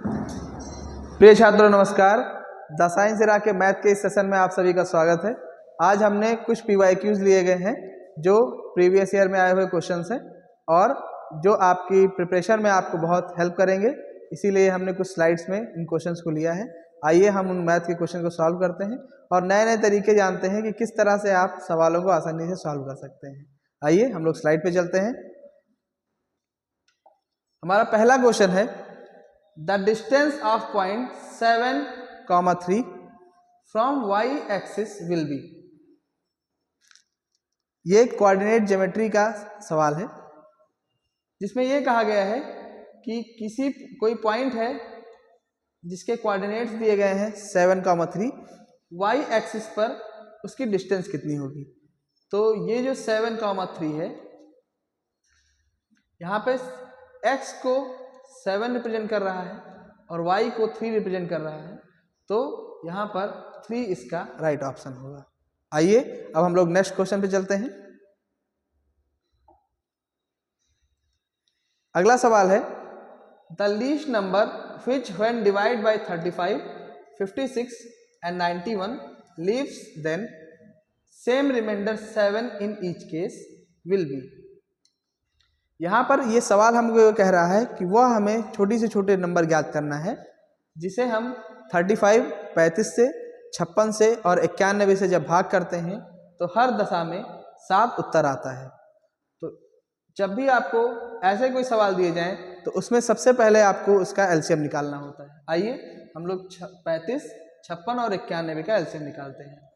प्रिय छात्रों नमस्कार। द साइंस एरा के मैथ के इस सेशन में आप सभी का स्वागत है। आज हमने कुछ PYQs लिए गए हैं जो प्रीवियस ईयर में आए हुए क्वेश्चंस हैं और जो आपकी प्रिपरेशन में आपको बहुत हेल्प करेंगे, इसीलिए हमने कुछ स्लाइड्स में इन क्वेश्चंस को लिया है। आइए हम उन मैथ के क्वेश्चन को सॉल्व करते हैं और नए नए तरीके जानते हैं कि किस तरह से आप सवालों को आसानी से सॉल्व कर सकते हैं। आइए हम लोग स्लाइड पे चलते हैं। हमारा पहला क्वेश्चन है, the distance of point 7,3 from y axis will be. ये कोऑर्डिनेट ज्योमेट्री का सवाल है जिसमें यह कहा गया है कि कोई पॉइंट है जिसके कोऑर्डिनेट्स दिए गए हैं 7,3, y एक्सिस पर उसकी डिस्टेंस कितनी होगी। तो ये जो 7,3 है, यहाँ पे x को 7 रिप्रेजेंट कर रहा है और y को 3 रिप्रेजेंट कर रहा है, तो यहाँ पर 3 इसका राइट ऑप्शन होगा। आइए अब हम लोग नेक्स्ट क्वेश्चन पे चलते हैं। अगला सवाल है, the least number which when divide by 35, 56 and 91 leaves then same remainder 7 in each case will be. यहाँ पर ये सवाल हमको कह रहा है कि वह हमें छोटी से छोटे नंबर ज्ञात करना है जिसे हम 35, 35 से, 56 से और 91 से जब भाग करते हैं तो हर दशा में 7 उत्तर आता है। तो जब भी आपको ऐसे कोई सवाल दिए जाएं तो उसमें सबसे पहले आपको उसका एलसीएम निकालना होता है। आइए हम लोग 35, 56 और 91 का एलसीएम निकालते हैं।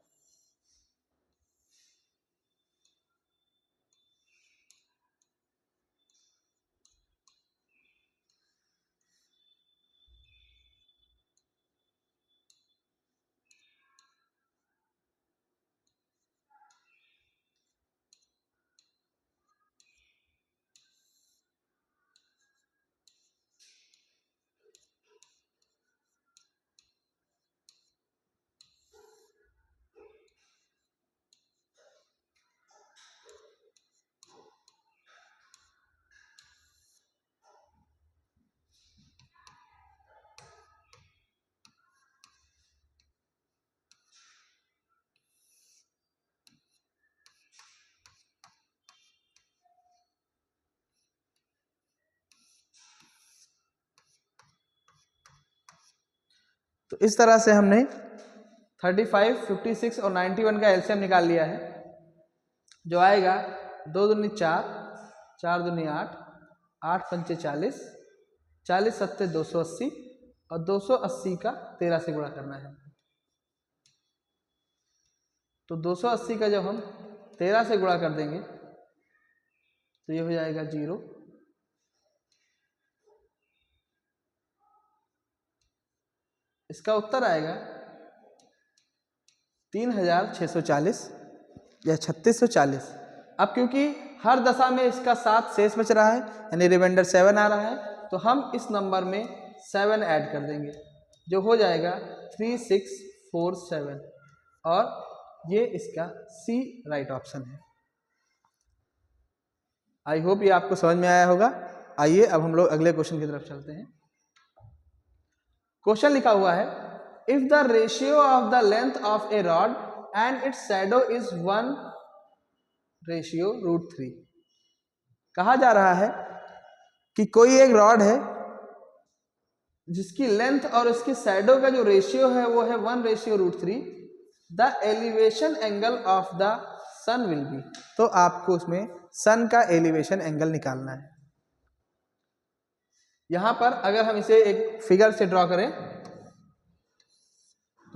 तो इस तरह से हमने 35, 56 और 91 का एलसीएम निकाल लिया है, जो आएगा 2 दूनी 4, 4 दूनी 8, 8 पंचे 40, 40 सत्ते 280 और 280 का 13 से गुणा करना है। तो 280 का जब हम 13 से गुणा कर देंगे तो ये हो जाएगा 0। इसका उत्तर आएगा 3,640 या 3,640। अब क्योंकि हर दशा में इसका 7 शेष बच रहा है यानी रिमाइंडर 7 आ रहा है, तो हम इस नंबर में 7 ऐड कर देंगे जो हो जाएगा 3,647 और ये इसका सी राइट ऑप्शन है। आई होप ये आपको समझ में आया होगा। आइए अब हम लोग अगले क्वेश्चन की तरफ चलते हैं। क्वेश्चन लिखा हुआ है, if the ratio of the length of A rod and it's shadow is 1:√3। कहा जा रहा है कि कोई एक रॉड है जिसकी लेंथ और उसकी शैडो का जो रेशियो है वो है 1:√3। The elevation angle of the sun will be. तो आपको उसमें सन का एलिवेशन एंगल निकालना है। यहां पर अगर हम इसे एक फिगर से ड्रॉ करें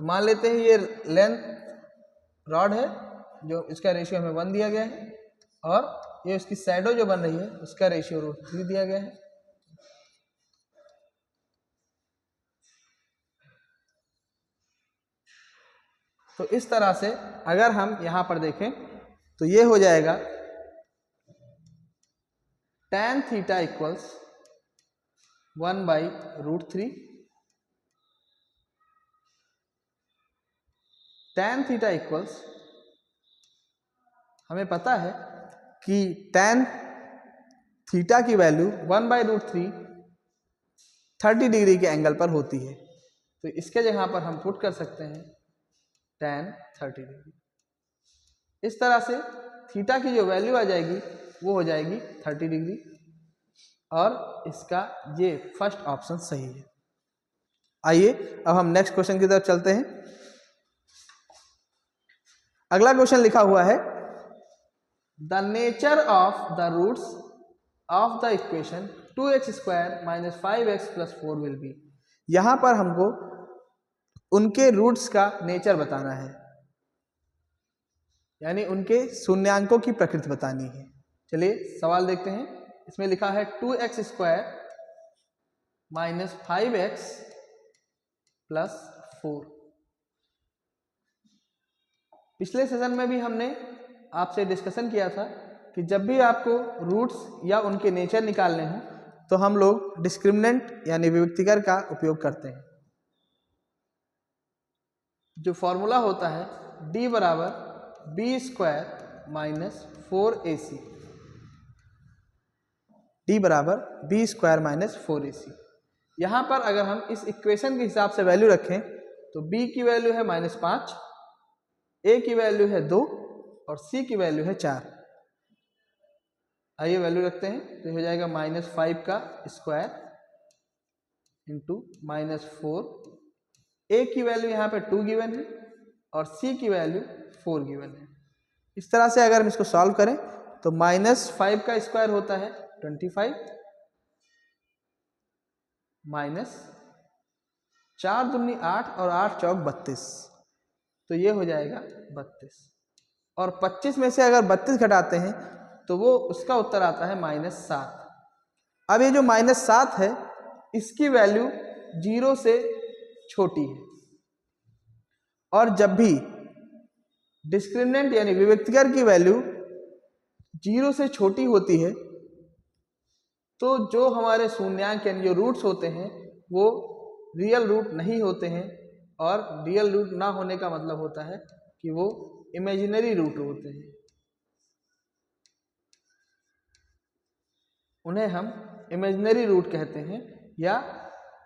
तो मान लेते हैं ये लेंथ रॉड है जो इसका रेशियो हमें 1 दिया गया है और ये उसकी शैडो जो बन रही है उसका रेशियो √3 दिया गया है। तो इस तरह से अगर हम यहां पर देखें तो ये हो जाएगा tan theta equals 1/√3। tan theta equals, हमें पता है कि tan थीटा की वैल्यू 1/√3 30 डिग्री के एंगल पर होती है। तो इसके जगह पर हम पुट कर सकते हैं tan 30 डिग्री। इस तरह से थीटा की जो वैल्यू आ जाएगी वो हो जाएगी 30 डिग्री, और इसका ये फर्स्ट ऑप्शन सही है। आइए अब हम नेक्स्ट क्वेश्चन की तरफ चलते हैं। अगला क्वेश्चन लिखा हुआ है the nature of the roots of the equation 2x square minus 5x plus 4 will be. यहां पर हमको उनके रूट्स का नेचर बताना है, यानी उनके शून्यांकों की प्रकृति बतानी है। चलिए सवाल देखते हैं। इसमें लिखा है 2x square minus 5x plus 4। पिछले सेशन में भी हमने आपसे डिस्कशन किया था कि जब भी आपको रूट्स या उनके नेचर निकालने हो तो हम लोग डिस्क्रिमिनेंट यानी विविक्तिकर का उपयोग करते हैं। जो फॉर्मूला होता है d बराबर B square minus 4ac, d बराबर बी स्क्वायर माइनस 4ac। यहाँ पर अगर हम इस इक्वेशन के हिसाब से वैल्यू रखें तो b की वैल्यू है -5, a की वैल्यू है 2 और c की वैल्यू है 4। आइए वैल्यू रखते हैं तो हो जाएगा -5 का स्क्वायर इंटू -4। a की वैल्यू यहाँ पे 2 गिवन है और c की वैल्यू 4 गिवन है। इस तरह से अगर हम इसको सॉल्व करें तो -5 का स्क्वायर होता है 25 माइनस 4 दूनी 8 और 8 चौक 32, तो ये हो जाएगा 32। और 25 में से अगर 32 घटाते हैं तो वो उसका उत्तर आता है -7। अब ये जो -7 है इसकी वैल्यू 0 से छोटी है, और जब भी डिस्क्रिमिनेंट यानी विविक्तिकर की वैल्यू 0 से छोटी होती है तो जो हमारे शून्यांक यानी जो रूट्स होते हैं वो रियल रूट नहीं होते हैं, और रियल रूट ना होने का मतलब होता है कि वो इमेजिनरी रूट होते हैं, उन्हें हम इमेजिनरी रूट कहते हैं, या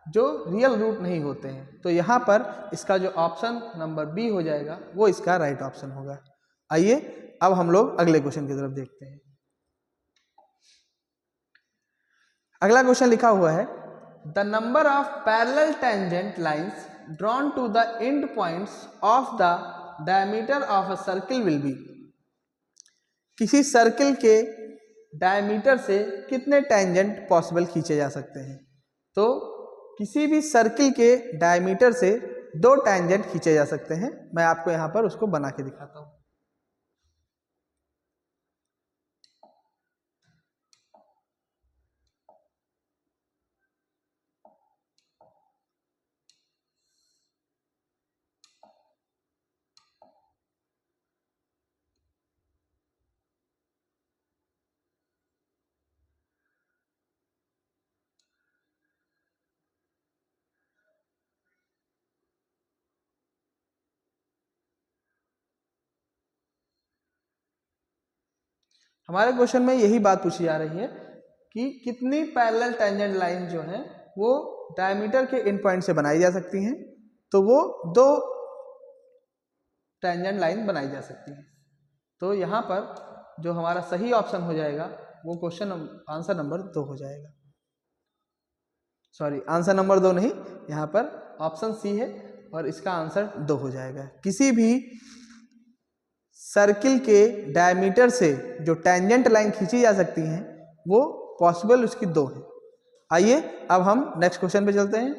जो रियल रूट नहीं होते हैं। तो यहाँ पर इसका जो ऑप्शन नंबर बी हो जाएगा वो इसका राइट ऑप्शन होगा। आइए अब हम लोग अगले क्वेश्चन की तरफ देखते हैं। अगला क्वेश्चन लिखा हुआ है the number of parallel tangent lines drawn to the end points of the diameter of a circle will be. किसी सर्किल के डायमीटर से कितने टेंजेंट पॉसिबल खींचे जा सकते हैं? तो किसी भी सर्किल के डायमीटर से 2 टेंजेंट खींचे जा सकते हैं। मैं आपको यहाँ पर उसको बना के दिखाता हूँ। हमारे क्वेश्चन में यही बात पूछी जा रही है कि कितनी पैरेलल टेंजेंट लाइन जो है वो डायमीटर के इन पॉइंट से बनाई जा सकती हैं। तो वो 2 टेंजेंट लाइन बनाई जा सकती हैं। तो यहाँ पर जो हमारा सही ऑप्शन हो जाएगा वो क्वेश्चन आंसर नंबर 2 हो जाएगा। सॉरी, आंसर नंबर 2 नहीं, यहाँ पर ऑप्शन सी है और इसका आंसर 2 हो जाएगा। किसी भी सर्किल के डायमीटर से जो टेंजेंट लाइन खींची जा सकती हैं वो पॉसिबल उसकी 2 है। आइए अब हम नेक्स्ट क्वेश्चन पे चलते हैं।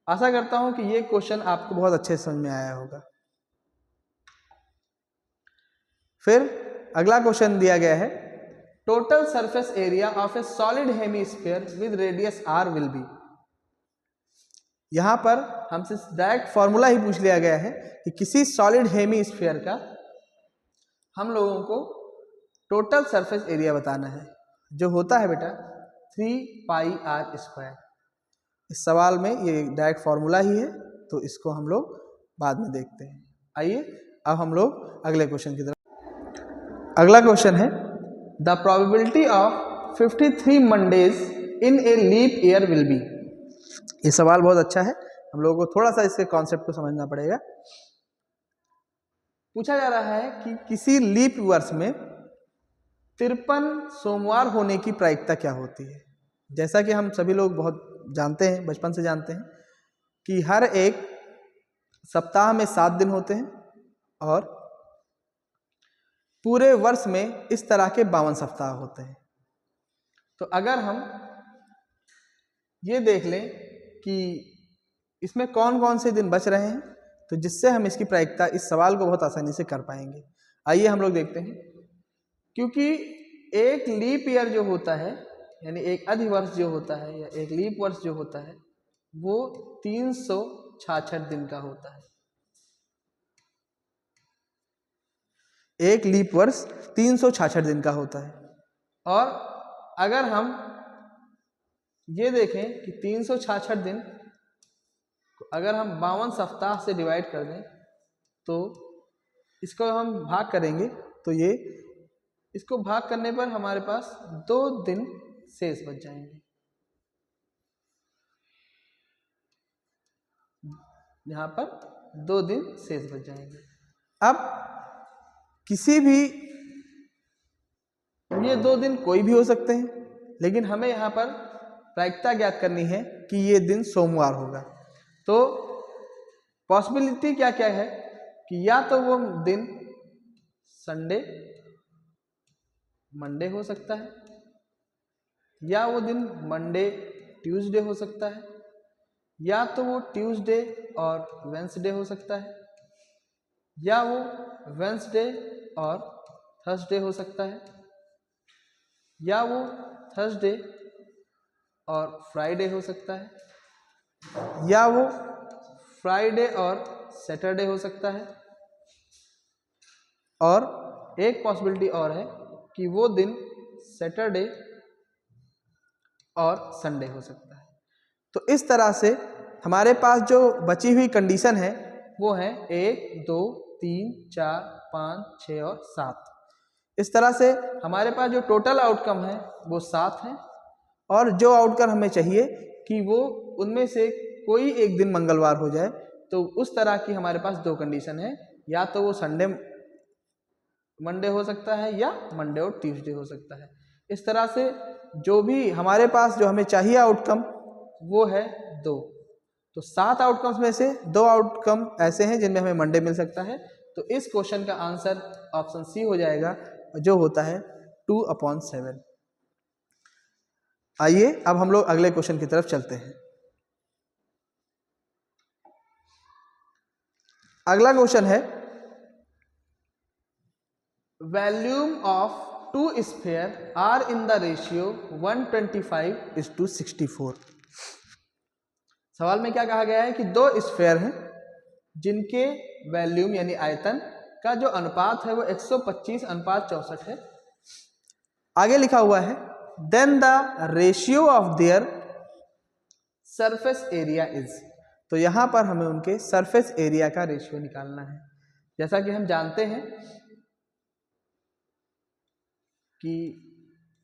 आशा करता हूं कि ये क्वेश्चन आपको बहुत अच्छे से समझ में आया होगा। फिर अगला क्वेश्चन दिया गया है total surface area of A solid hemisphere with radius r will be. यहां पर हमसे डायरेक्ट फॉर्मूला ही पूछ लिया गया है कि किसी सॉलिड हेमीस्फीयर का हम लोगों को टोटल सरफेस एरिया बताना है, जो होता है बेटा 3πr²। इस सवाल में ये डायरेक्ट फॉर्मूला ही है, तो इसको हम लोग बाद में देखते हैं। आइए अब हम लोग अगले क्वेश्चन की तरफ। अगला क्वेश्चन है the probability of 53 Mondays in a leap year will be. ये सवाल बहुत अच्छा है, हम लोगों को थोड़ा सा इसके कॉन्सेप्ट को समझना पड़ेगा। पूछा जा रहा है कि किसी लीप वर्ष में 53 सोमवार होने की प्रायिकता क्या होती है। जैसा कि हम सभी लोग बहुत जानते हैं, बचपन से जानते हैं कि हर एक सप्ताह में 7 दिन होते हैं और पूरे वर्ष में इस तरह के 52 सप्ताह होते हैं। तो अगर हम ये देख लें कि इसमें कौन कौन से दिन बच रहे हैं, तो जिससे हम इसकी प्रायिकता, इस सवाल को बहुत आसानी से कर पाएंगे। आइए हम लोग देखते हैं। क्योंकि एक लीप ईयर जो होता है, यानी एक अधिवर्ष जो होता है या एक लीप वर्ष जो होता है, वो 366 दिन का होता है। एक लीप वर्ष 366 दिन का होता है। और अगर हम ये देखें कि 366 दिन अगर हम 52 सप्ताह से डिवाइड कर दें, तो इसको हम भाग करेंगे, तो ये इसको भाग करने पर हमारे पास 2 दिन शेष बच जाएंगे। यहाँ पर 2 दिन शेष बच जाएंगे। अब किसी भी, ये 2 दिन कोई भी हो सकते हैं, लेकिन हमें यहाँ पर प्रायिकता ज्ञात करनी है कि ये दिन सोमवार होगा। तो पॉसिबिलिटी क्या क्या है कि या तो वो दिन संडे मंडे हो सकता है, या वो दिन मंडे ट्यूसडे हो सकता है, या तो वो ट्यूसडे और वेंसडे हो सकता है, या वो वेंसडे और थर्सडे हो सकता है, या वो थर्सडे और फ्राइडे हो सकता है, या वो फ्राइडे और सैटरडे हो सकता है, और एक पॉसिबिलिटी और है कि वो दिन सैटरडे और संडे हो सकता है। तो इस तरह से हमारे पास जो बची हुई कंडीशन है वो है 1, 2, 3, 4, 5, 6 और 7। इस तरह से हमारे पास जो टोटल आउटकम है वो 7 है, और जो आउटकम हमें चाहिए कि वो उनमें से कोई एक दिन मंगलवार हो जाए, तो उस तरह की हमारे पास 2 कंडीशन है, या तो वो संडे मंडे हो सकता है या मंडे और ट्यूसडे हो सकता है। इस तरह से जो भी हमारे पास जो हमें चाहिए आउटकम वो है 2। तो 7 आउटकम्स में से 2 आउटकम ऐसे हैं जिनमें हमें मंडे मिल सकता है। तो इस क्वेश्चन का आंसर ऑप्शन सी हो जाएगा, जो होता है 2/7। आइए अब हम लोग अगले क्वेश्चन की तरफ चलते हैं। अगला क्वेश्चन है, volume of 2 sphere are in the ratio 125:64। सवाल में क्या कहा गया है कि 2 स्फीयर हैं जिनके वॉल्यूम यानी आयतन का जो अनुपात है वो 125:64 है। आगे लिखा हुआ है, then the ratio of their surface area is. तो यहाँ पर हमें उनके सरफेस एरिया का रेशियो निकालना है। जैसा कि हम जानते हैं कि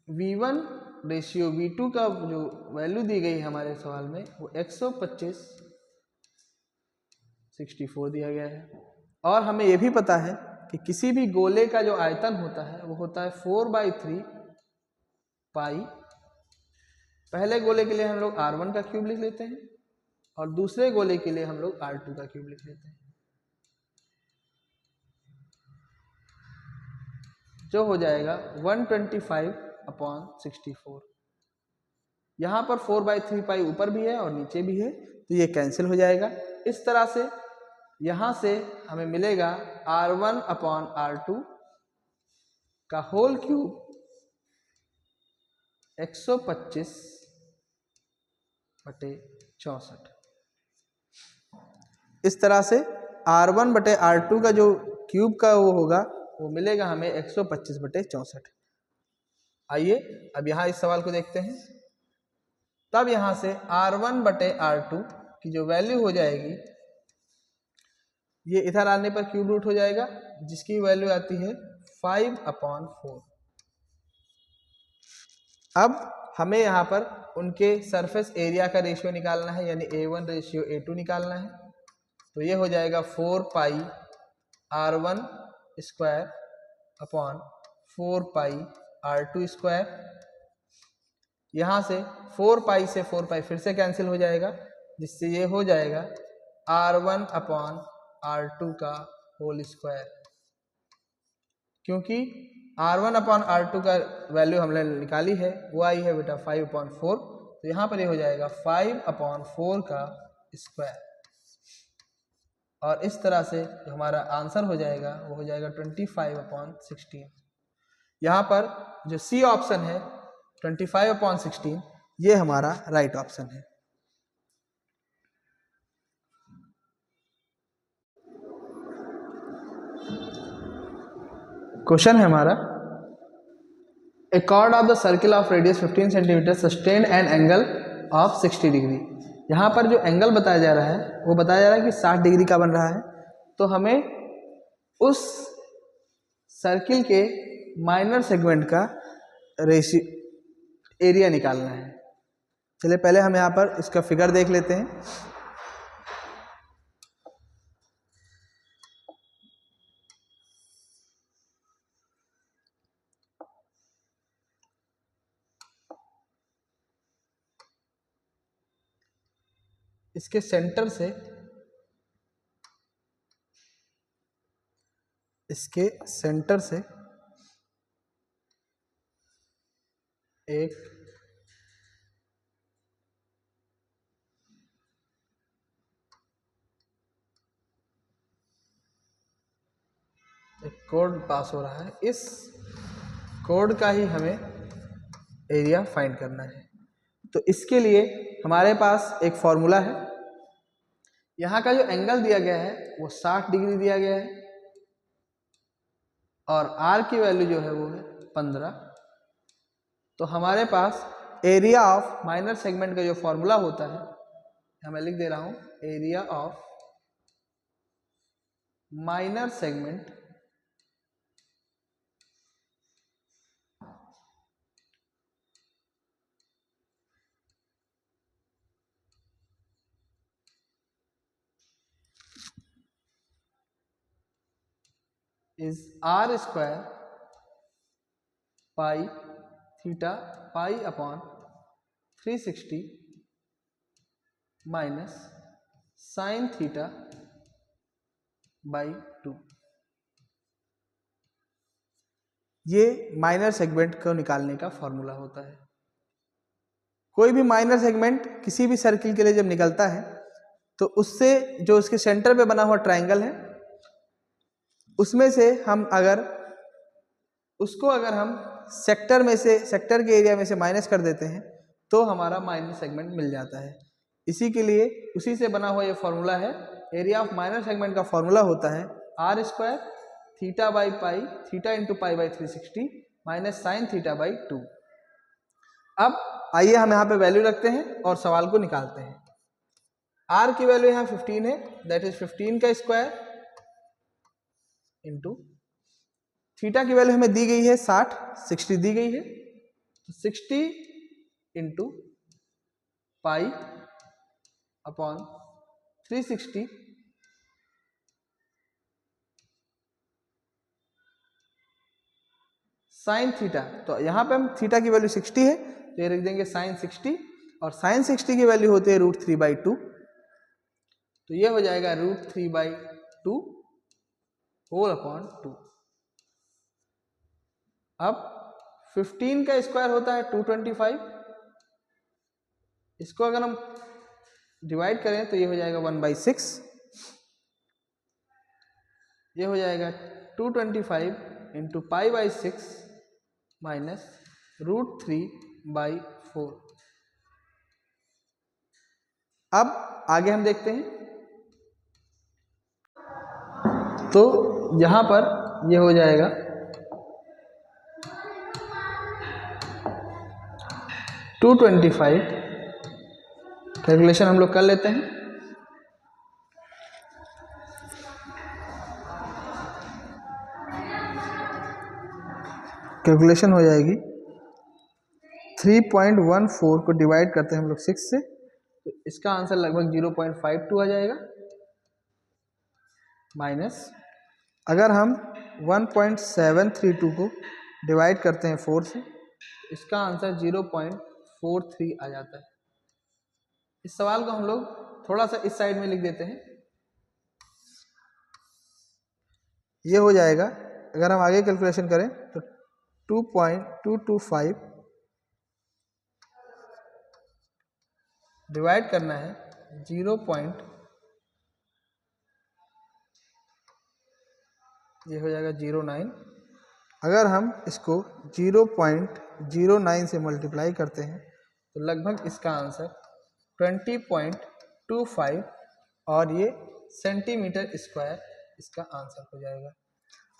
V1 रेशियो V2 का जो वैल्यू दी गई है हमारे सवाल में वो 125:64 दिया गया है। और हमें ये भी पता है कि किसी भी गोले का जो आयतन होता है वो होता है 4/3 पाई। पहले गोले के लिए हम लोग R1 का क्यूब लिख लेते हैं और दूसरे गोले के लिए हम लोग R2 का क्यूब लिख लेते हैं, जो हो जाएगा 125/64। यहाँ पर 4/3 पाई ऊपर भी है और नीचे भी है, तो ये कैंसिल हो जाएगा। इस तरह से यहाँ से हमें मिलेगा R1/R2 का होल क्यूब 125/64। इस तरह से R1/R2 का जो क्यूब का वो होगा वो मिलेगा हमें 125/64। आइए अब यहाँ इस सवाल को देखते हैं। तब यहाँ से R1/R2 की जो वैल्यू हो जाएगी, ये इधर आने पर क्यूब रूट हो जाएगा, जिसकी वैल्यू आती है 5/4। अब हमें यहाँ पर उनके सरफेस एरिया का रेशियो निकालना है, यानी A1 रेशियो A2 निकालना है। तो ये हो जाएगा 4 पाई R1 स्क्वायर अपॉन 4 पाई R2 स्क्वायर। यहाँ से 4 पाई से 4 पाई फिर से कैंसिल हो जाएगा, जिससे ये हो जाएगा R1 अपॉन R2 का होल स्क्वायर। क्योंकि R1 अपॉन R2 का वैल्यू हमने निकाली है, वो आई है बेटा 5/4, तो यहाँ पर ये हो जाएगा 5/4 का स्क्वायर। और इस तरह से जो हमारा आंसर हो जाएगा वो हो जाएगा 25/16। यहाँ पर जो सी ऑप्शन है 25/16, ये हमारा राइट ऑप्शन है। क्वेश्चन है हमारा, A chord of the circle of radius 15 centimetre sustain an angle of 60 degree. यहाँ पर जो एंगल बताया जा रहा है वो बताया जा रहा है कि 60 डिग्री का बन रहा है। तो हमें उस सर्किल के माइनर सेगमेंट का एरिया निकालना है। चलिए पहले हम यहाँ पर इसका फिगर देख लेते हैं। इसके सेंटर से एक कोड पास हो रहा है, इस कोड का ही हमें एरिया फाइंड करना है। तो इसके लिए हमारे पास एक फॉर्मूला है। यहाँ का जो एंगल दिया गया है वो 60 डिग्री दिया गया है और R की वैल्यू जो है वो है 15। तो हमारे पास एरिया ऑफ माइनर सेगमेंट का जो फॉर्मूला होता है, मैं लिख दे रहा हूं, area of minor segment is R square pi theta pi upon 360 minus sin theta by 2। ये माइनर सेगमेंट को निकालने का फॉर्मूला होता है। कोई भी माइनर सेगमेंट किसी भी सर्किल के लिए जब निकलता है तो उससे जो उसके सेंटर पे बना हुआ ट्रायंगल है उसमें से हम अगर हम सेक्टर के एरिया में से माइनस कर देते हैं तो हमारा माइनर सेगमेंट मिल जाता है। इसी के लिए उसी से बना हुआ ये फॉर्मूला है। एरिया ऑफ माइनर सेगमेंट का फॉर्मूला होता है R square theta by pi, theta into pi by 360 minus sine theta by 2। अब आइए हम यहाँ पे वैल्यू रखते हैं और सवाल को निकालते हैं। R की वैल्यू यहाँ 15 है, दैट इज 15 का स्क्वायर इंटू थीटा की वैल्यू हमें दी गई है 60 दी गई है, तो 60 into pi upon 360 sine theta. तो यहाँ पे हम थीटा की वैल्यू 60 है तो ये रख देंगे साइन 60, और साइन 60 की वैल्यू होती है √3/2, तो ये हो जाएगा √3/2 होल अपॉन 2। अब 15 का स्क्वायर होता है 225, इसको अगर हम डिवाइड करें तो ये हो जाएगा 1/6, ये हो जाएगा 225 इंटू पाई बाई 6 माइनस √3/4। अब आगे हम देखते हैं, तो यहां पर ये हो जाएगा 225, कैलकुलेशन हम लोग कर लेते हैं। कैलकुलेशन हो जाएगी 3.14 को डिवाइड करते हैं हम लोग 6 से, तो इसका आंसर लगभग 0.52 आ जाएगा। माइनस अगर हम 1.732 को डिवाइड करते हैं 4 से, तो इसका आंसर 0.43 आ जाता है। इस सवाल को हम लोग थोड़ा सा इस साइड में लिख देते हैं, ये हो जाएगा। अगर हम आगे कैलकुलेशन करें तो 2.225 डिवाइड करना है 0. ये हो जाएगा 0.9। अगर हम इसको 0.09 से मल्टीप्लाई करते हैं तो लगभग इसका आंसर 20.25 और ये सेंटीमीटर स्क्वायर इसका आंसर हो जाएगा।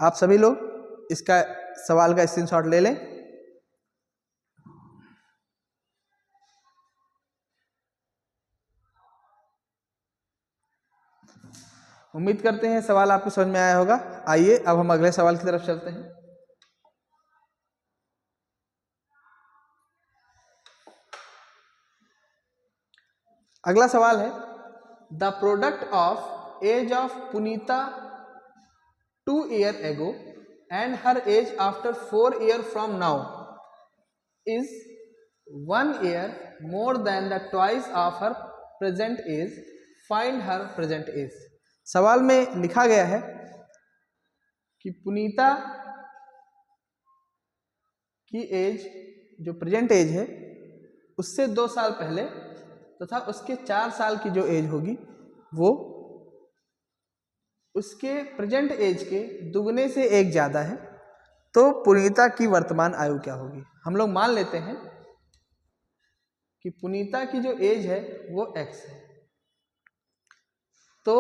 आप सभी लोग इसका सवाल का स्क्रीनशॉट ले लें। उम्मीद करते हैं सवाल आपको समझ में आया होगा। आइए अब हम अगले सवाल की तरफ चलते हैं। अगला सवाल है, the product of age of Punita 2 years ago and her age after 4 years from now is 1 year more than the twice of her present age. Find her present age. सवाल में लिखा गया है कि पुनीता की एज जो प्रेजेंट एज है उससे 2 साल पहले तथा उसके 4 साल की जो एज होगी वो उसके प्रेजेंट एज के दुगने से 1 ज़्यादा है, तो पुनीता की वर्तमान आयु क्या होगी। हम लोग मान लेते हैं कि पुनीता की जो एज है वो x है। तो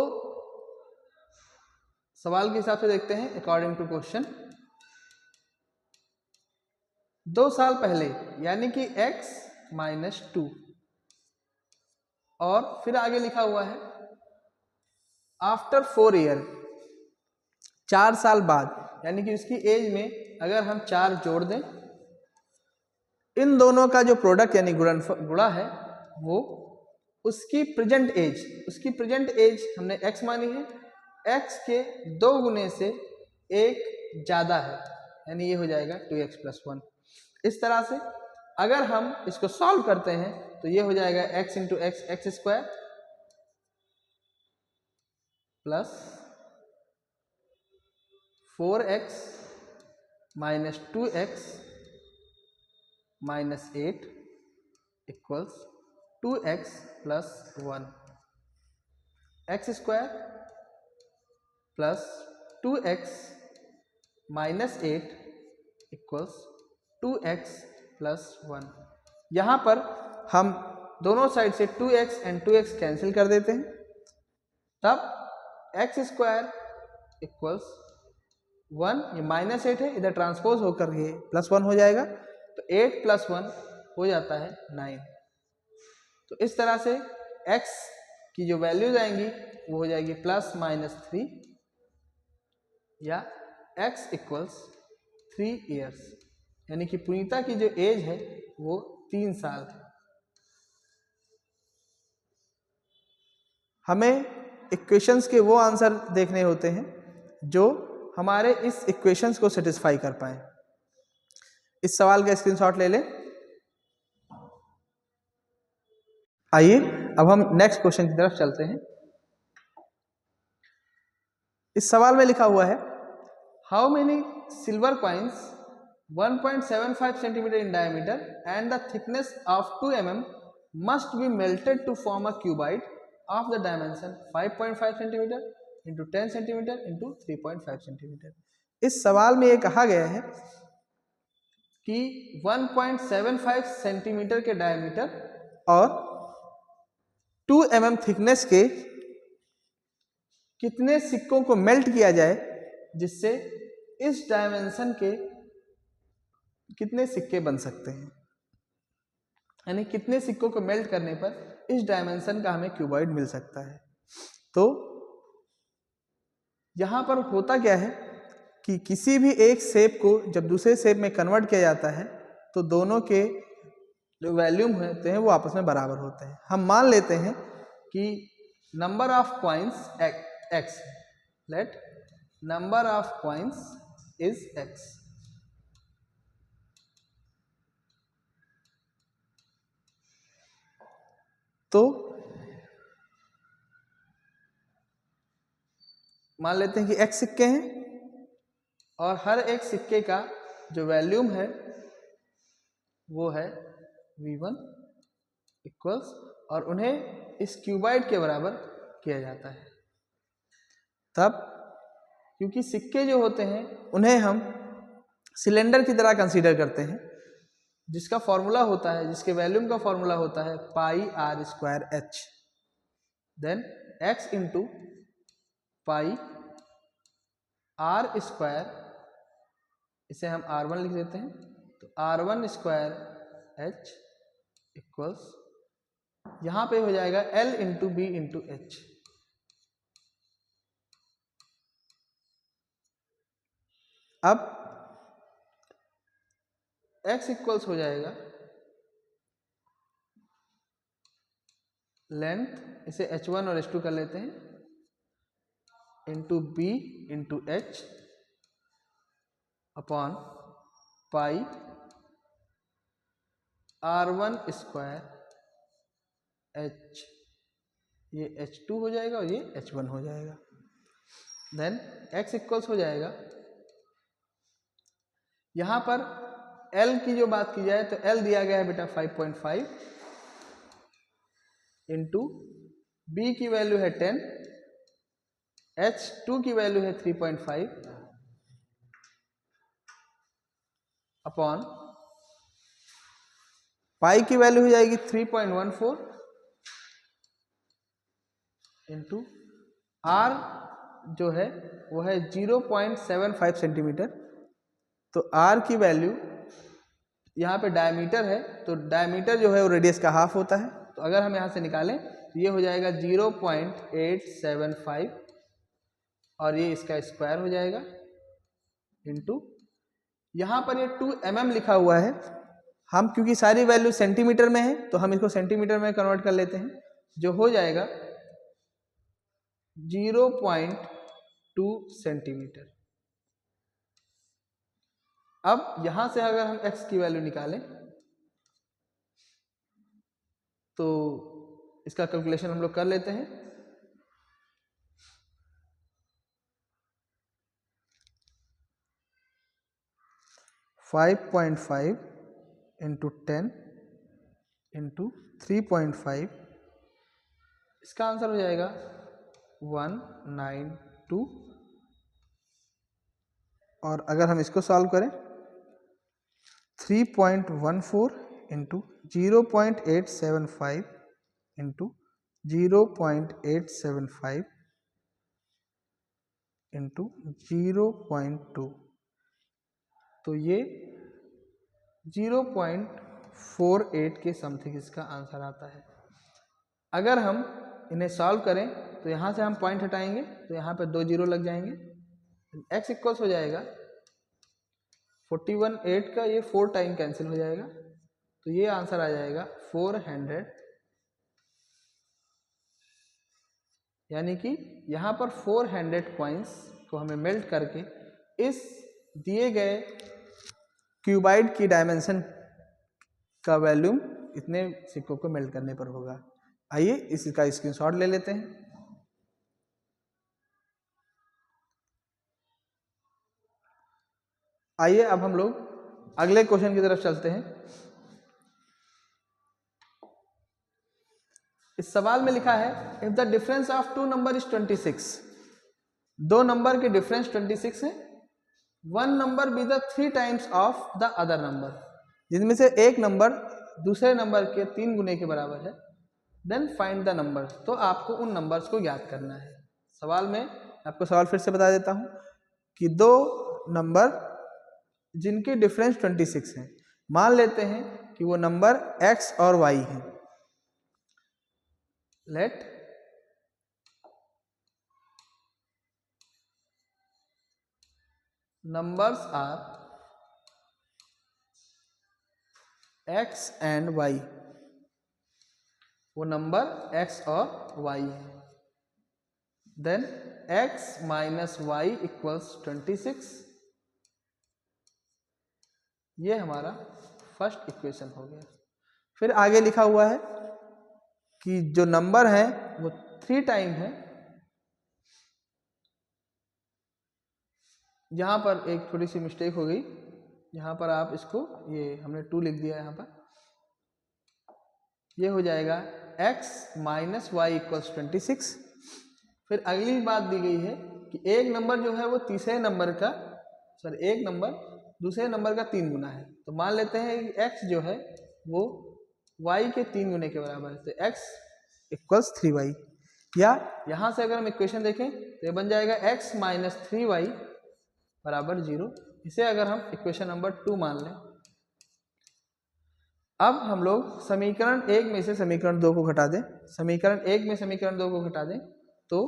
सवाल के हिसाब से देखते हैं अकॉर्डिंग टू क्वेश्चन। 2 साल पहले यानी कि x - 2 और फिर आगे लिखा हुआ है आफ्टर 4 ईयर, 4 साल बाद, यानी कि उसकी एज में अगर हम 4 जोड़ दें, इन दोनों का जो प्रोडक्ट यानी गुणा है वो उसकी प्रेजेंट एज हमने x मानी है, x के 2 गुने से 1 ज़्यादा है, यानी ये हो जाएगा 2x + 1। इस तरह से अगर हम इसको सॉल्व करते हैं तो ये हो जाएगा x × x x² plus 4x - 2x - 8 equals 2x + 1, x² plus 2x - 8 equals 2x + 1। यहाँ पर हम दोनों साइड से 2x और 2x कैंसिल कर देते हैं, तब x² इक्वल्स 1, ये -8 है, इधर ट्रांसपोज होकर ये +1 हो जाएगा, तो 8 + 1 हो जाता है 9। तो इस तरह से x की जो वैल्यूज आएंगी वो हो जाएगी ±3 या x इक्वल्स 3 ईयर्स, यानी कि पुनीता की जो एज है वो 3 साल है। हमें इक्वेशंस के वो आंसर देखने होते हैं जो हमारे इस इक्वेशंस को सेटिस्फाई कर पाए। इस सवाल का स्क्रीनशॉट ले लें। आइए अब हम नेक्स्ट क्वेश्चन की तरफ चलते हैं। इस सवाल में लिखा हुआ है, how many silver coins 1.75 centimeter in diameter and the thickness of 2 mm must be melted to form a cuboid of the dimension 5.5 centimeter into 10 centimeter into 3.5 centimeter। इस सवाल में ये कहा गया है कि 1.75 सेंटीमीटर के डायमीटर और 2 mm थिकनेस के कितने सिक्कों को मेल्ट किया जाए जिससे इस डायमेंशन के कितने सिक्के बन सकते हैं, यानी कितने सिक्कों को मेल्ट करने पर इस डायमेंशन का हमें क्यूबॉइड मिल सकता है। तो यहाँ पर होता क्या है कि किसी भी एक शेप को जब दूसरे शेप में कन्वर्ट किया जाता है तो दोनों के जो वैल्यूम होते हैं वो आपस में बराबर होते हैं। हम मान लेते हैं कि number of coins x, let number of coins is x. तो मान लेते हैं कि x सिक्के हैं और हर एक सिक्के का जो वैल्यूम है वो है v1 इक्वल्स, और उन्हें इस क्यूबाइड के बराबर किया जाता है। तब क्योंकि सिक्के जो होते हैं उन्हें हम सिलेंडर की तरह कंसीडर करते हैं, जिसका फॉर्मूला होता है, जिसके वैल्यूम का फॉर्मूला होता है pi R square H, then x into pi R square, इसे हम r1 लिख देते हैं, तो r1 स्क्वायर एच इक्वल्स, यहाँ पे हो जाएगा L into B into H. अब x इक्वल्स हो जाएगा लेंथ, इसे h1 और h2 कर लेते हैं, into B into H upon pi r1 square h, ये h2 हो जाएगा और ये h1 हो जाएगा। देन x इक्वल्स हो जाएगा, यहाँ पर L की जो बात की जाए तो L दिया गया है बेटा 5.5, इंटू B की वैल्यू है 10, H2 की वैल्यू है 3.5 अपॉन पाई की वैल्यू हो जाएगी 3.14 इंटू R जो है वो है 0.75 सेंटीमीटर। तो R की वैल्यू, यहाँ पे डायमीटर है तो डायमीटर जो है वो रेडियस का हाफ होता है, तो अगर हम यहाँ से निकालें तो ये हो जाएगा 0.875 और ये इसका स्क्वायर हो जाएगा इंटू, यहाँ पर ये 2 mm लिखा हुआ है, हम क्योंकि सारी वैल्यू सेंटीमीटर में है तो हम इसको सेंटीमीटर में कन्वर्ट कर लेते हैं, जो हो जाएगा 0.2 सेंटीमीटर। अब यहां से अगर हम x की वैल्यू निकालें तो इसका कैलकुलेशन हम लोग कर लेते हैं। फाइव 5.5 इंटू 10 इंटू 3.5, इसका आंसर हो जाएगा 192। और अगर हम इसको सॉल्व करें 3.14 इंटू 0.875 इंटू 0.875 इंटू 0.2, तो ये 0.48 के समथिंग इसका आंसर आता है। अगर हम इन्हें सॉल्व करें तो यहाँ से हम पॉइंट हटाएंगे तो यहाँ पे 2 जीरो लग जाएंगे, x इक्वल्स हो जाएगा 41.8 का ये 4 टाइम कैंसिल हो जाएगा, तो ये आंसर आ जाएगा 400, यानी कि यहाँ पर 400 कॉइन्स को हमें मेल्ट करके इस दिए गए क्यूबाइड की डायमेंशन का वैल्यूम इतने सिक्कों को मेल्ट करने पर होगा। आइए इसका स्क्रीनशॉट ले लेते हैं। आइए अब हम लोग अगले क्वेश्चन की तरफ चलते हैं। इस सवाल में लिखा है if the difference of two number is 26, दो नंबर के डिफरेंस 26 है, one number be the 3 times of the other number, जिनमें से एक नंबर दूसरे नंबर के 3 गुने के बराबर है, देन फाइंड द नंबर, तो आपको उन नंबर्स को ज्ञात करना है। सवाल में आपको सवाल फिर से बता देता हूं कि दो नंबर जिनके डिफरेंस 26 है, मान लेते हैं कि वो नंबर x और y हैं। Let numbers are X and Y, वो नंबर एक्स और वाई है। Then X minus Y equals 26, ये हमारा फर्स्ट इक्वेशन हो गया। फिर आगे लिखा हुआ है कि जो नंबर है वो 3 टाइम है। यहाँ पर एक थोड़ी सी मिस्टेक हो गई, यहाँ पर आप इसको, ये हमने 2 लिख दिया यहाँ पर, ये हो जाएगा x माइनस वाई इक्वल्स 26। फिर अगली बात दी गई है कि एक नंबर जो है वो तीसरे नंबर का, एक नंबर दूसरे नंबर का 3 गुना है। तो मान लेते हैं कि x जो है वो y के 3 गुने के बराबर है, तो x इक्वल्स 3y। या यहाँ से अगर हम इक्वेशन देखें तो ये बन जाएगा x माइनस 3y बराबर 0। इसे अगर हम इक्वेशन नंबर 2 मान लें। अब हम लोग समीकरण 1 में से समीकरण 2 को घटा दें। समीकरण 1 में समीकरण 2 को घटा दें तो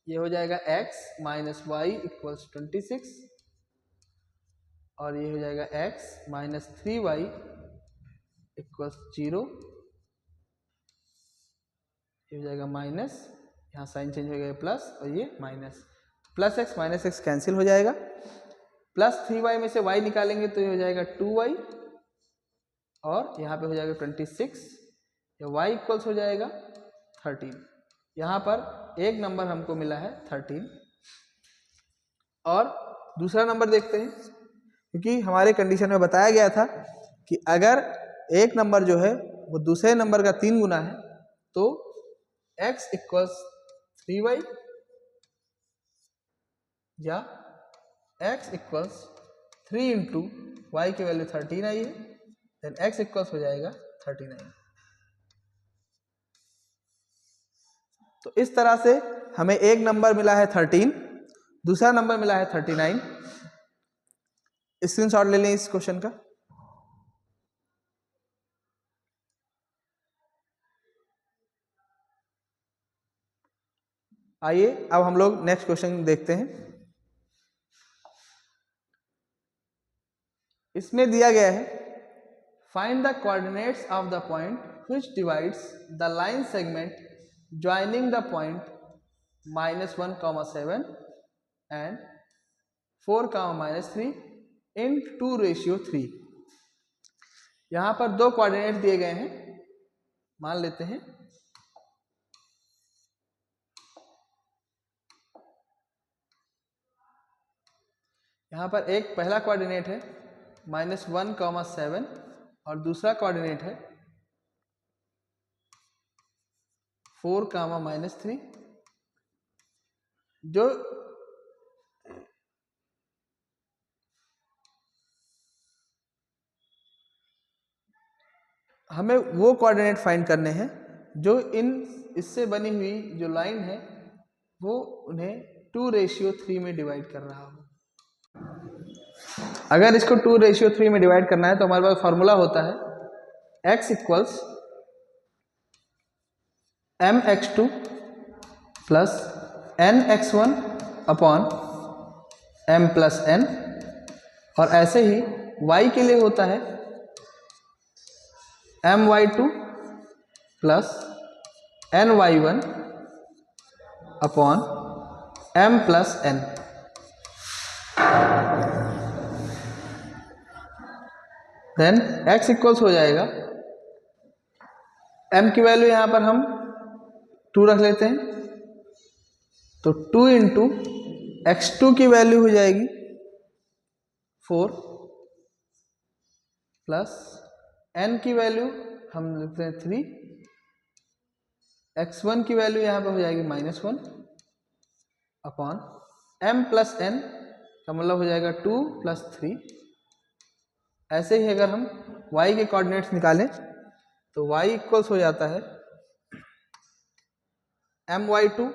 ये हो जाएगा x माइनस वाई इक्वल्स 26, और ये हो जाएगा x माइनस 3y इक्वल्स 0, ये हो जाएगा माइनस, यहाँ साइन चेंज हो गया प्लस, और ये minus, plus x minus x cancel हो जाएगा। प्लस 3y में से y निकालेंगे तो ये हो जाएगा 2y, और यहाँ पे हो जाएगा 26, या y इक्वल्स हो जाएगा 13। यहाँ पर एक नंबर हमको मिला है 13। और दूसरा नंबर देखते हैं, क्योंकि हमारे कंडीशन में बताया गया था कि अगर एक नंबर जो है वो दूसरे नंबर का 3 गुना है तो x इक्वल्स 3y, या x इक्वल्स 3 इंटू वाई की वैल्यू 13 आई है, देन x इक्वल्स हो जाएगा 39। तो इस तरह से हमें एक नंबर मिला है 13, दूसरा नंबर मिला है 39। स्क्रीनशॉट ले लें इस क्वेश्चन का। आइए अब हम लोग नेक्स्ट क्वेश्चन देखते हैं। इसमें दिया गया है find the coordinates of the point which divides the line segment joining the point -1, 7 and 4, -3 इन 2:3। यहाँ पर 2 कोऑर्डिनेट दिए गए हैं, मान लेते हैं। यहाँ पर एक पहला कोऑर्डिनेट है -1, 7, और दूसरा कोऑर्डिनेट है 4, -3। जो हमें वो कोऑर्डिनेट फाइंड करने हैं जो इससे बनी हुई जो लाइन है वो उन्हें 2:3 में डिवाइड कर रहा हो। अगर इसको 2:3 में डिवाइड करना है तो हमारे पास फॉर्मूला होता है x equals mx2 plus nx1 upon m plus n, और ऐसे ही y के लिए होता है my2 plus ny1 upon m plus n। Then x equals हो जाएगा, m की वैल्यू यहाँ पर हम 2 रख लेते हैं, तो 2 इंटू x2 की वैल्यू हो जाएगी 4, प्लस n की वैल्यू हम लिखते हैं 3, x1 की वैल्यू यहाँ पे हो जाएगी -1 अपॉन m प्लस n का मतलब हो जाएगा 2 प्लस 3। ऐसे ही अगर हम y के कोऑर्डिनेट्स निकालें तो y इक्वल्स हो जाता है my2,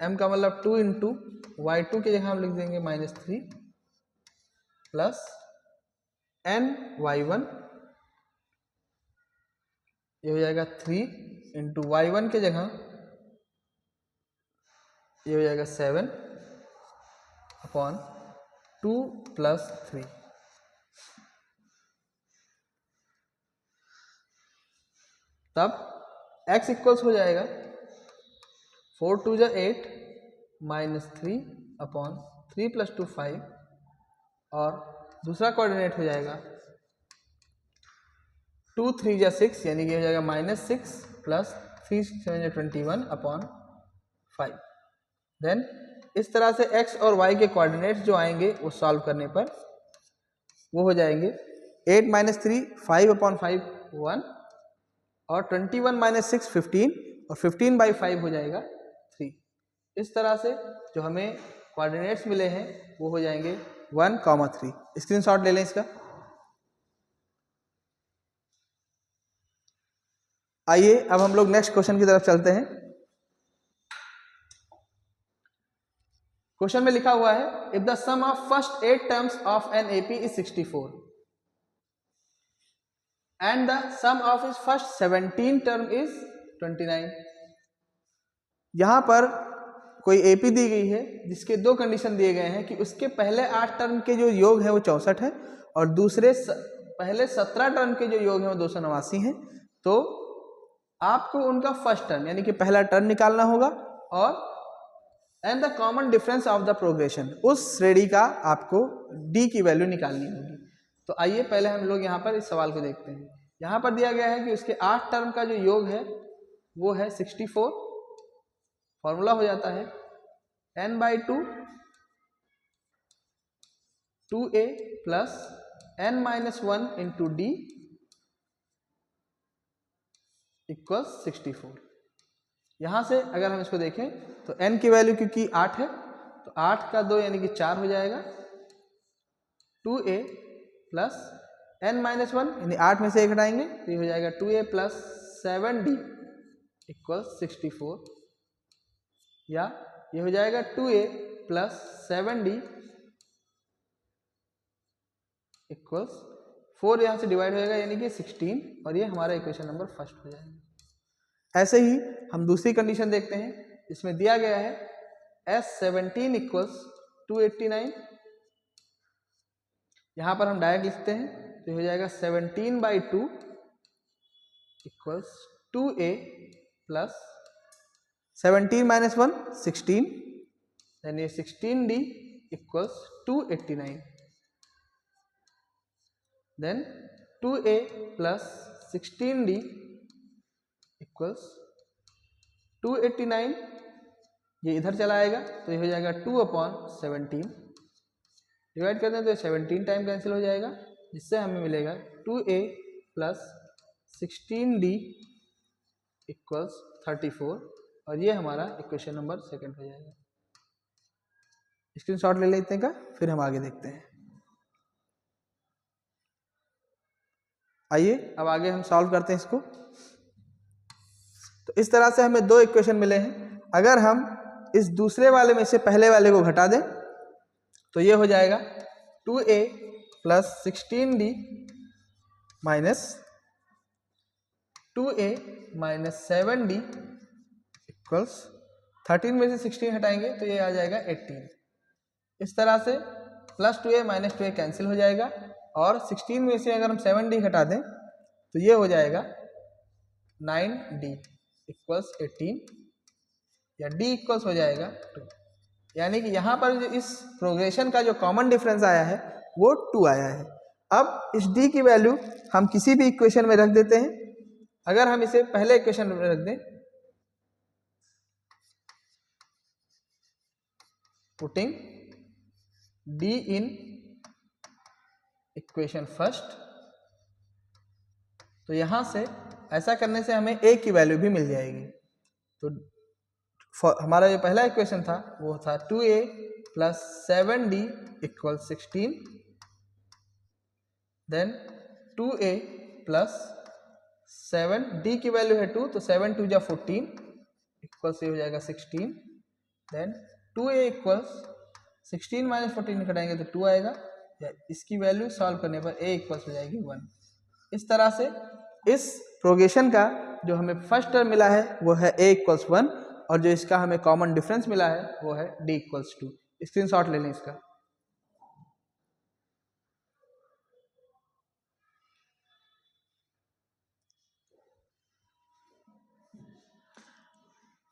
m का मतलब 2 इंटू y2 की जगह हम लिख देंगे -3 प्लस ny1, ये हो जाएगा 3 इंटू y1 की जगह ये हो जाएगा 7 अपॉन 2 प्लस 3। तब x इक्वल्स हो जाएगा 4 2 जा 8 -3 अपॉन 3 + 2 5, और दूसरा कोऑर्डिनेट हो जाएगा 2 3 जा 6, यानी कि हो जाएगा -6 + 3 7 जा 21 अपॉन 5। देन इस तरह से x और y के कोऑर्डिनेट्स जो आएंगे वो सॉल्व करने पर वो हो जाएंगे 8 - 3 5 अपॉन 5 1, और 21 - 6 15, और 15/5 हो जाएगा 3। इस तरह से जो हमें कोऑर्डिनेट्स मिले हैं वो हो जाएंगे 1, 3। स्क्रीनशॉट ले लें इसका। आइए अब हम लोग नेक्स्ट क्वेश्चन की तरफ चलते हैं। क्वेश्चन में लिखा हुआ है if the sum of first 8 terms of an AP is 64 and the sum of is first 17 term is 29। यहां पर कोई एपी दी गई है जिसके दो कंडीशन दिए गए हैं कि उसके पहले 8 टर्म के जो योग है वो 64 है, और दूसरे पहले 17 टर्म के जो योग है वो 289 है। तो आपको उनका फर्स्ट टर्म यानी कि पहला टर्म निकालना होगा, और and the common difference of the progression, उस श्रेणी का आपको डी की वैल्यू निकालनी होगी। तो आइए पहले हम लोग यहाँ पर इस सवाल को देखते हैं। यहाँ पर दिया गया है कि उसके 8 टर्म का जो योग है वो है 64। फॉर्मूला हो जाता है n/2 2a plus n-1 into D equals 64। यहाँ से अगर हम इसको देखें तो n की वैल्यू क्योंकि 8 है तो 8 का 2 यानी कि 4 हो जाएगा, 2a प्लस n-1 यानी 8 में से 1 हटाएंगे तो ये हो जाएगा 2a प्लस 7d इक्वल्स 64, या ये हो जाएगा 2a प्लस 7d इक्वल्स 4, यहाँ से डिवाइड हो जाएगा यानी कि 16, और ये हमारा इक्वेशन नंबर फर्स्ट हो जाएगा। ऐसे ही हम दूसरी कंडीशन देखते हैं। इसमें दिया गया है S17 इक्वल्स 289। यहाँ पर हम डायरेक्ट लिखते हैं तो हो जाएगा 17/2 इक्वल्स 2a प्लस 17 - 1 16, यानी 16d equals 289। Then 2a plus 16d equals 289, ये इधर चला आएगा तो ये हो जाएगा 2/17। डिवाइड करते हैं तो 17 टाइम कैंसिल हो जाएगा, जिससे हमें मिलेगा 2a प्लस 16d इक्वल्स 34, और ये हमारा इक्वेशन नंबर सेकंड हो जाएगा। स्क्रीनशॉट ले लेते हैं का, फिर हम आगे देखते हैं। आइए अब आगे हम सॉल्व करते हैं इसको। तो इस तरह से हमें दो इक्वेशन मिले हैं। अगर हम इस दूसरे वाले में से पहले वाले को घटा दें तो ये हो जाएगा 2a plus 16d minus 2a minus 7d equals 13 में से 16 हटाएंगे तो ये आ जाएगा 18। इस तरह से plus 2a minus 2a cancel हो जाएगा, और 16 में से अगर हम 7d हटा दें तो ये हो जाएगा 9d इक्वल्स 18, या d इक्वल्स हो जाएगा 2। यानी कि यहाँ पर जो इस प्रोग्रेशन का जो कॉमन डिफरेंस आया है वो 2 आया है। अब इस d की वैल्यू हम किसी भी इक्वेशन में रख देते हैं। अगर हम इसे पहले इक्वेशन में रख दें, putting d in equation first, तो यहां से ऐसा करने से हमें a की वैल्यू भी मिल जाएगी। तो हमारा जो पहला इक्वेशन था वो था 2a plus 7d equal 16, then 2a plus 7d की वैल्यू है 2, तो 7 2 जा 14 इक्वल से हो जाएगा 16, देन 2a इक्वल्स 16 माइनस 14 घटाएंगे तो 2 आएगा, या इसकी वैल्यू सॉल्व करने पर a इक्वल्स हो जाएगी 1। इस तरह से इस प्रोग्रेशन का जो हमें फर्स्ट टर्म मिला है वो है a इक्वल्स 1, और जो इसका हमें कॉमन डिफरेंस मिला है वो है d इक्वल्स 2। स्क्रीनशॉट ले लें इसका।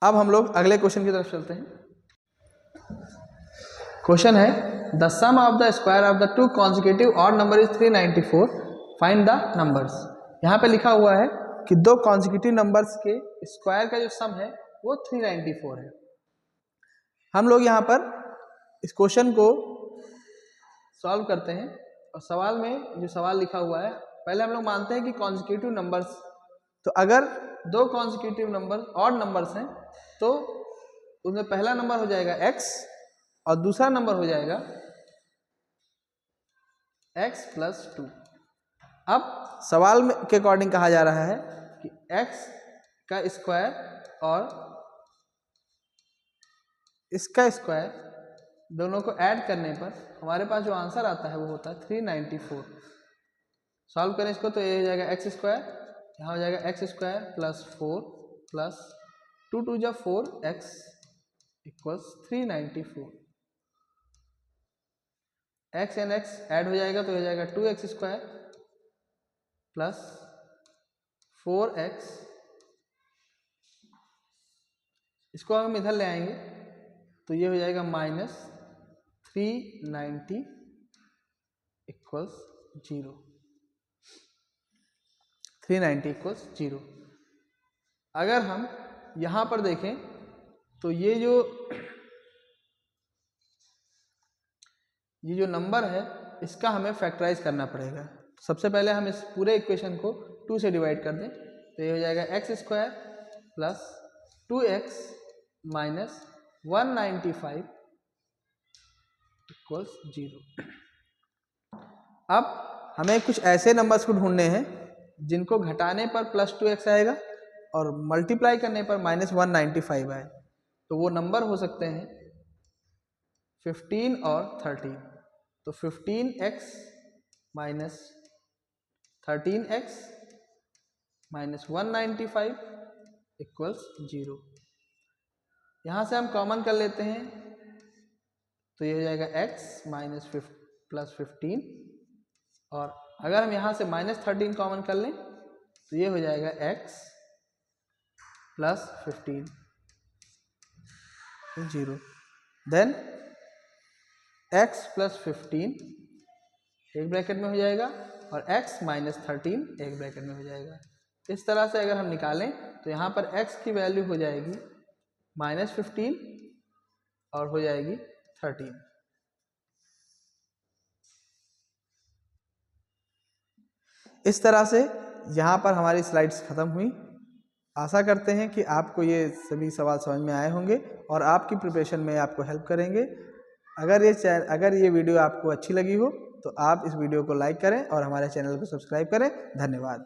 अब हम लोग अगले क्वेश्चन की तरफ चलते हैं। क्वेश्चन है the sum of the square of the two consecutive odd number is 394, find the numbers. यहाँ पे लिखा हुआ है कि दो कॉन्जिक्यूटिव नंबर्स के स्क्वायर का जो सम है वो 394 है। हम लोग यहाँ पर इस क्वेश्चन को सॉल्व करते हैं और सवाल में जो सवाल लिखा हुआ है, पहले हम लोग मानते हैं कि कॉन्जिक्यूटिव नंबर्स, तो अगर दो कॉन्जिक्यूटिव नंबर ऑड नंबर्स हैं तो उसमें पहला नंबर हो जाएगा x और दूसरा नंबर हो जाएगा x प्लस 2। अब सवाल में के अकॉर्डिंग कहा जा रहा है कि x का स्क्वायर और इसका स्क्वायर दोनों को ऐड करने पर हमारे पास जो आंसर आता है वो होता है 394। सॉल्व करें इसको तो ये हो जाएगा एक्स स्क्वायर, यहाँ हो जाएगा एक्स स्क्वायर प्लस 4 प्लस 2 2 जा 4 x equals 394। X and x add हो जाएगा तो हो जाएगा 2x स्क्वायर प्लस 4x, इसको हम इधर ले आएंगे तो ये हो जाएगा माइनस 390 इक्वल्स 0। 390 इक्वल्स 0। अगर हम यहाँ पर देखें तो ये जो नंबर है इसका हमें फैक्टराइज करना पड़ेगा। सबसे पहले हम इस पूरे इक्वेशन को 2 से डिवाइड कर दें तो ये हो जाएगा x square plus 2x minus 195 equals 0। अब हमें कुछ ऐसे नंबर्स को ढूंढने हैं जिनको घटाने पर प्लस 2x आएगा और मल्टीप्लाई करने पर माइनस 195 आए। तो वो नंबर हो सकते हैं 15 और 13। तो 15x minus 13x minus 195 equals 0। यहाँ से हम कॉमन कर लेते हैं तो ये हो जाएगा x माइनस प्लस 15, और अगर हम यहाँ से माइनस 13 कॉमन कर लें तो ये हो जाएगा x plus 15 0। Then x plus 15 एक ब्रैकेट में हो जाएगा और x माइनस 13 एक ब्रैकेट में हो जाएगा। इस तरह से अगर हम निकालें तो यहाँ पर x की वैल्यू हो जाएगी माइनस 15 और हो जाएगी 13। इस तरह से यहाँ पर हमारी स्लाइड्स ख़त्म हुई। आशा करते हैं कि आपको ये सभी सवाल समझ में आए होंगे और आपकी प्रिपरेशन में आपको हेल्प करेंगे। अगर ये वीडियो आपको अच्छी लगी हो तो आप इस वीडियो को लाइक करें और हमारे चैनल को सब्सक्राइब करें। धन्यवाद।